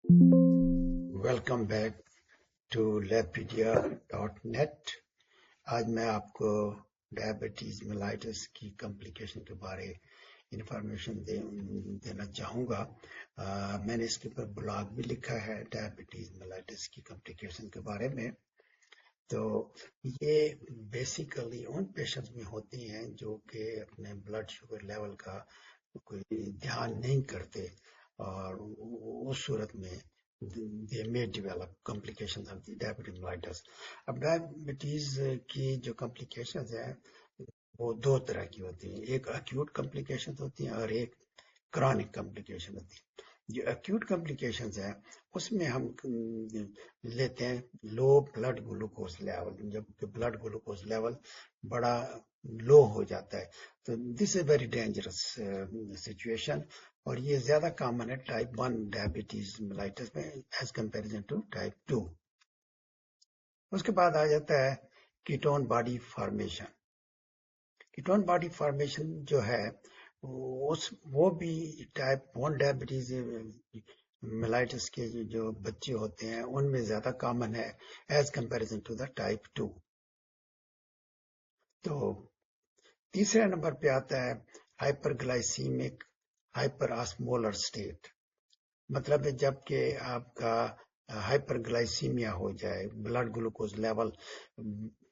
Welcome back to لیبپیڈیا.net۔ آج میں آپ کو ڈائبٹیز میلائٹس کی کمپلیکیشن کے بارے انفارمیشن دینا چاہوں گا۔ میں نے اس کے اوپر بلاگ بھی لکھا ہے ڈائبٹیز میلائٹس کی کمپلیکیشن کے بارے میں۔ تو یہ بیسیکلی ان پیشنٹس میں ہوتی ہیں جو کہ اپنے بلڈ شوگر لیول کا کوئی دھیان نہیں کرتے، اور اس صورت میں they may develop complications of the diabetic mellitus۔ اب ڈائبٹیز کی جو complications ہیں وہ دو طرح کی ہوتی ہیں، ایک acute complications ہوتی ہیں اور ایک chronic complication ہوتی ہیں۔ جو acute complications ہیں اس میں ہم لیتے ہیں لو بلڈ گلوکوز لیول، جب کہ بلڈ گلوکوز لیول بڑا لو ہو جاتا ہے تو دس از ویری ڈینجرس سچویشن، اور یہ زیادہ کامن ہے ٹائپ 1 ڈائبٹیز میلائٹس میں ایز کمپیریزن ٹو ٹائپ 2۔ اس کے بعد آ جاتا ہے ketone body formation. Ketone body formation جو ہے وہ بھی ٹائپ 1 ڈائبٹیز میلائٹس کے جو بچے ہوتے ہیں ان میں زیادہ کامن ہے as comparison to the type 2۔ تو تیسرے نمبر پہ آتا ہے hyperglycemic hyperosmolar state, مطلب ہے جب کہ آپ کا ہائپر گلائسیمیا ہو جائے، blood glucose level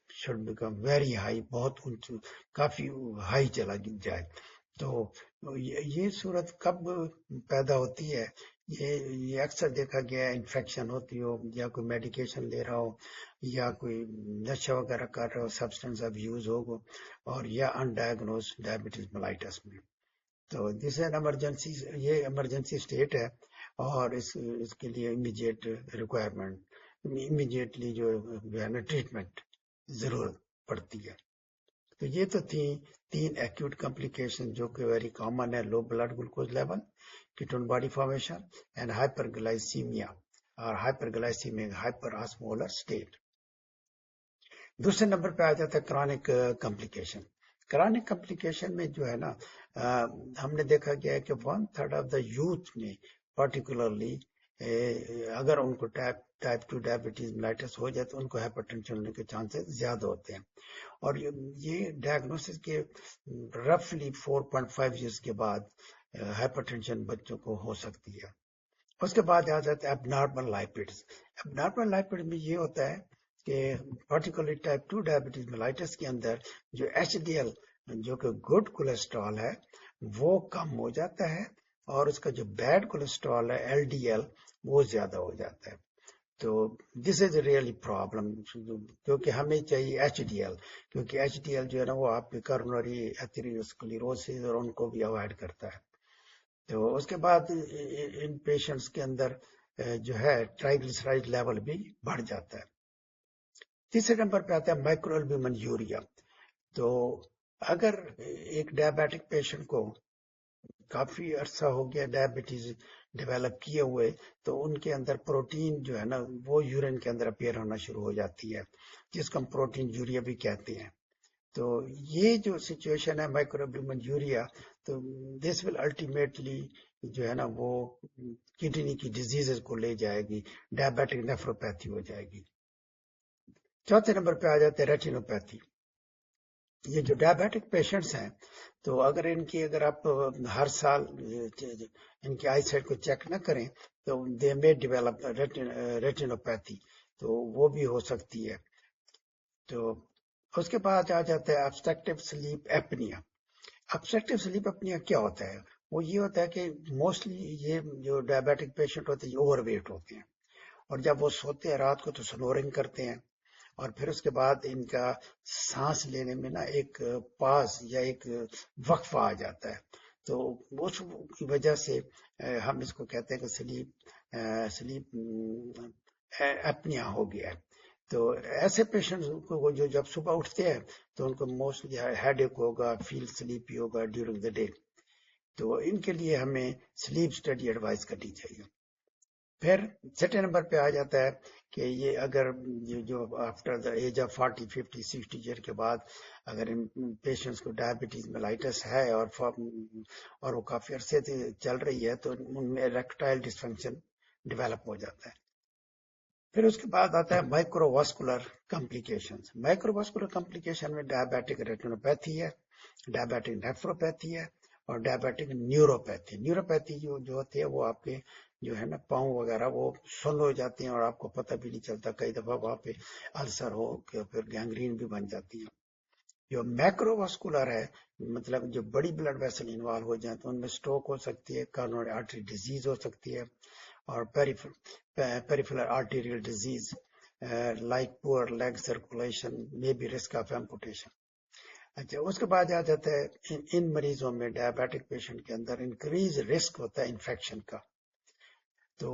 should become very high, بہت کافی ہائی چلا جائے۔ تو یہ صورت کب پیدا ہوتی ہے؟ یہ اکثر دیکھا گیا ہے انفیکشن ہوتی ہو، یا کوئی میڈیکیشن لے رہا ہو، یا کوئی نشہ وغیرہ کر رہا ہو، سبسٹنس ابیوز ہوگا، اور یا انڈائگنوز ڈائبٹیز میلائٹس میں۔ تو دس ہے ایمرجنسی، یہ ایمرجنسی اسٹیٹ ہے، اور اس کے لیے امیجیٹ ریکوائرمنٹ، امیجیٹلی جو ہے نا ٹریٹمنٹ ضرورت پڑتی ہے۔ تو یہ تو تھی 3 ایکیوٹ کمپلیکیشن جو کہ ویری کامن ہے، low blood glucose level, ketone body formation and hyperglycaemia اور hyperglycaemia hyperosmolar state. دوسرے نمبر پہ آ جاتا ہے کرونک کمپلیکیشن۔ کرونک کمپلیکیشن میں جو ہے نا ہم نے دیکھا گیا ہے کہ 1/3 آف دا یوتھ میں پرٹیکولرلی اگر ان کو ٹائپ 2 ڈائبٹیز میلائٹس ہو جائے تو ان کو ہائپر ٹینشن ہونے کے چانسز زیادہ ہوتے ہیں، اور یہ ڈائگنوسس کے رفلی 4.5 ایئرس کے بعد ہائپر ٹینشن بچوں کو ہو سکتی ہے۔ اس کے بعد آ جاتا ہے اب نارمل لائپڈس۔ اب نارمل لائپڈ میں یہ ہوتا ہے کہ پرٹیکولرلی ٹائپ 2 ڈائبٹیز میلائٹس کے اندر جو HDL جو کہ گڈ کولیسٹرول ہے وہ کم ہو جاتا ہے، اور اس کا جو بیڈ کولیسٹرول ہے LDL وہ زیادہ ہو جاتا ہے۔ تو دس از ریئلی پرابلم، کیونکہ ہمیں چاہیے HDL، کیونکہ HDL جو ہے نا وہ آپ کی کارونری ایتھیروسکلیروسس اور ان کو بھی اوائڈ کرتا ہے۔ تو اس کے بعد ان پیشنٹس کے اندر جو ہے ٹرائیگلیسرائڈ لیول بھی بڑھ جاتا ہے۔ تیسرے نمبر پہ آتا ہے مائکرو البومن یوریا۔ تو اگر ایک ڈائبیٹک پیشنٹ کو کافی عرصہ ہو گیا ڈائبٹیز ڈیولپ کیے ہوئے، تو ان کے اندر پروٹین جو ہے نا وہ یورین کے اندر اپیئر ہونا شروع ہو جاتی ہے، جس کو ہم پروٹین یوریا بھی کہتے ہیں۔ تو یہ جو سچویشن ہے مائکروبیومن یوریا، تو دس ول الٹیمیٹلی جو ہے نا وہ کڈنی کی ڈیزیزز کو لے جائے گی، ڈائبیٹک نیفروپیتھی ہو جائے گی۔ چوتھے نمبر پہ آ جاتے ہیں ریٹینوپیتھی۔ یہ جو ڈائبیٹک پیشنٹس ہیں تو اگر آپ ہر سال ان کی آئی سائٹ کو چیک نہ کریں تو دے مے ڈیولپ ریٹینوپیتھی، تو وہ بھی ہو سکتی ہے۔ تو اس کے بعد آ جاتا ہے ابسٹرکٹیو سلیپ ایپنیا۔ ابسٹرکٹیو سلیپ ایپنیا کیا ہوتا ہے؟ وہ یہ ہوتا ہے کہ موسٹلی یہ جو ڈائبیٹک پیشنٹ ہوتے ہیں یہ اوور ویٹ ہوتے ہیں، اور جب وہ سوتے ہیں رات کو تو سنورنگ کرتے ہیں، اور پھر اس کے بعد ان کا سانس لینے میں نا ایک پاز یا ایک وقفہ آ جاتا ہے، تو اس کی وجہ سے ہم اس کو کہتے ہیں کہ سلیپ ایپنیا ہو گیا ہے۔ تو ایسے پیشنٹس کو جو جب صبح اٹھتے ہیں تو ان کو موسٹلی ہیڈ ایک ہوگا، فیل سلیپی ہوگا ڈیورنگ دا ڈے، تو ان کے لیے ہمیں سلیپ اسٹڈی ایڈوائز کرنی چاہیے۔ پھر چھٹے نمبر پہ آ جاتا ہے کہ یہ اگر جو after the age of 40 50 60 year کے بعد اگر ان پیشنٹس کو ڈائبٹیز میلائٹس ہے اور وہ کافی عرصے سے چل رہی ہے تو ان میں اریکٹائل ڈسفنکشن ڈیولپ ہو جاتا ہے. پھر اس کے بعد آتا ہے مائکروواسکولر کمپلیکیشنز. مائکروواسکولر کمپلیکیشن میں ڈائبیٹک ریٹینوپیتھی ہے, ڈائبیٹک نیفروپیتھی ہے, اور ڈائبیٹک نیوروپیتھی. نیوروپیتھی جو ہوتی ہے وہ آپ کے جو ہے نا پاؤں وغیرہ وہ سن ہو جاتے ہیں اور آپ کو پتہ بھی نہیں چلتا, کئی دفعہ وہاں پہ السر ہو کہ پھر گینگرین بھی بن جاتی ہے. جو میکرو واسکولر ہے, مطلب جو بڑی بلڈ ویسل انوالو ہو جائیں تو ان میں سٹروک ہو سکتی ہے, کارونری آرٹری ڈیزیز ہو سکتی ہے, اور پیریفرل آرٹیریل ڈیزیز لائک پور لیگ سرکولیشن میں بھی رسک آف ایمپوٹیشن. اچھا, اس کے بعد آ جاتا ہے ان مریضوں میں ڈائبیٹک پیشنٹ کے اندر انکریز رسک ہوتا ہے انفیکشن کا. تو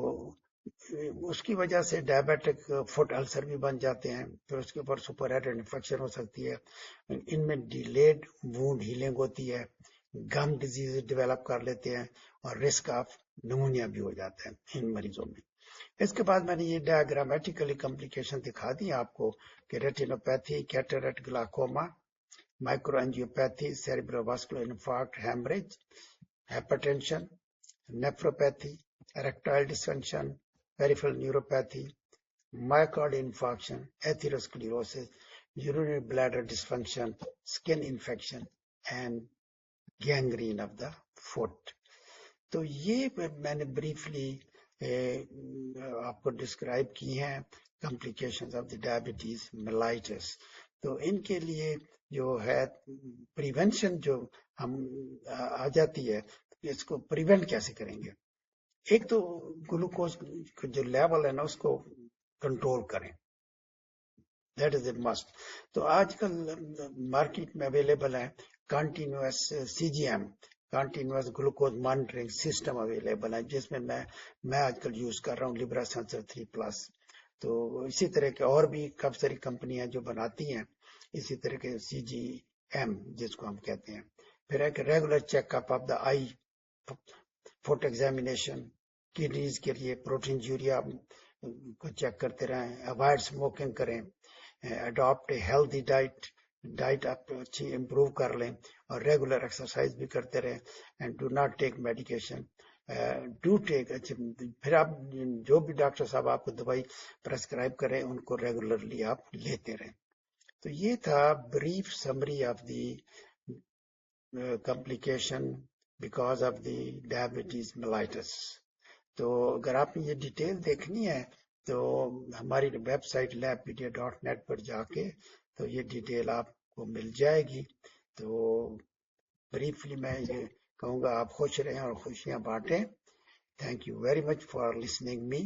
اس کی وجہ سے ڈائبیٹک فٹ السر بھی بن جاتے ہیں. پھر اس کے اوپر سپر ایڈڈ انفیکشن ہو سکتی ہے. ان میں ڈیلیڈ وونڈ ہیلنگ ہوتی ہے, گم ڈیزیز ڈیولپ کر لیتے ہیں, اور رسک آف نمونیا بھی ہو جاتا ہے ان مریضوں میں. اس کے بعد میں نے یہ ڈائگرامیٹیکلی کمپلیکیشن دکھا دی آپ کو کہ retinopathy, cataract, glaucoma, microangiopathy, cerebrovascular infarct, haemorrhage, hypertension, nephropathy, erectile dysfunction, peripheral neuropathy, myocardial infarction, atherosclerosis, urinary bladder dysfunction, skin infection, and gangrene of the foot. تو یہ میں نے بریفلی آپ کو ڈسکرائب کی ہیں complications of the diabetes mellitus. تو ان کے لیے جو ہے پریونشن جو ہم آ جاتی ہے, اس کو پریونٹ کیسے کریں گے. ایک تو گلوکوز جو لیول ہے نا اس کو کنٹرول کریں, دیٹ از اے مسٹ. تو آج کل مارکیٹ میں اویلیبل ہے continuous CGM, continuous glucose monitoring system available ہے, جس میں میں آج کل یوز کر رہا ہوں لیبرا سینسر 3+. تو اسی طرح کے اور بھی کافی ساری کمپنیاں جو بناتی ہیں اسی طرح کے CGM جس کو ہم کہتے ہیں. پھر ایک regular check up of the eye, foot examination, kidneys کے لیے پروٹین یوریا کو چیک کرتے رہیں, اوائڈ اسموکنگ کریں, اڈاپٹ ہیلدی ڈائٹ آپ اچھی امپروو کر لیں, اور ریگولر ایکسرسائز بھی کرتے رہیں, and do not take medication, do take. پھر آپ جو بھی ڈاکٹر صاحب آپ کو دوائی پرسکرائب کریں ان کو ریگولرلی آپ لیتے رہیں. تو یہ تھا brief summary of the complication because of the diabetes mellitus. تو اگر آپ نے یہ ڈیٹیل دیکھنی ہے تو ہماری ویب سائٹ labpedia.net پر جا کے تو یہ ڈیٹیل آپ کو مل جائے گی. تو بریفلی میں یہ کہوں گا آپ خوش رہیں اور خوشیاں بانٹیں. Thank you very much for listening me.